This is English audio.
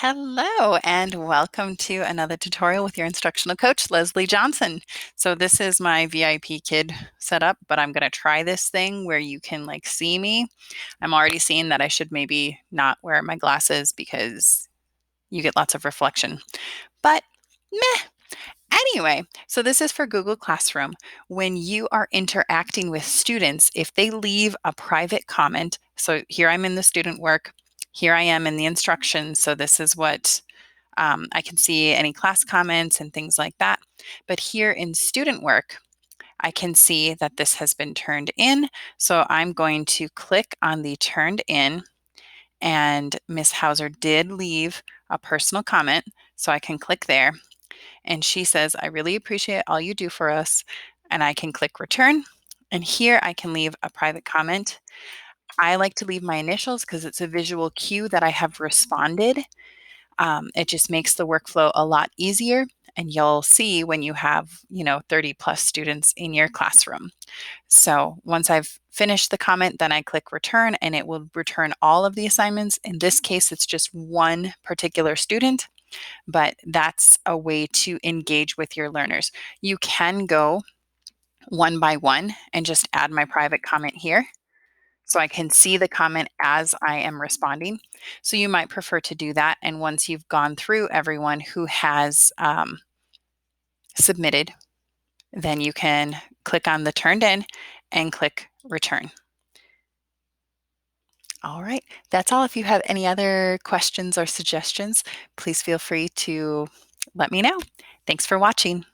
Hello, and welcome to another tutorial with your instructional coach, Leslie Johnson. So this is my VIP kid setup, but I'm going to try this thing where you can see me. I'm already seeing that I should maybe not wear my glasses because you get lots of reflection, but meh. Anyway, so this is for Google Classroom. When you are interacting with students, if they leave a private comment, so here I'm in the student work, here I am in the instructions. So this is what I can see any class comments and things like that. But here in student work, I can see that this has been turned in. So I'm going to click on the turned in, and Miss Hauser did leave a personal comment. So I can click there, and she says, "I really appreciate all you do for us." And I can click return. And here I can leave a private comment. I like to leave my initials because it's a visual cue that I have responded. It just makes the workflow a lot easier. And you'll see when you have, 30 plus students in your classroom. So once I've finished the comment, then I click return and it will return all of the assignments. In this case, it's just one particular student, but that's a way to engage with your learners. You can go one by one and just add my private comment here, so I can see the comment as I am responding. So you might prefer to do that. And once you've gone through everyone who has submitted, then you can click on the turned in and click return. All right, that's all. If you have any other questions or suggestions, please feel free to let me know. Thanks for watching.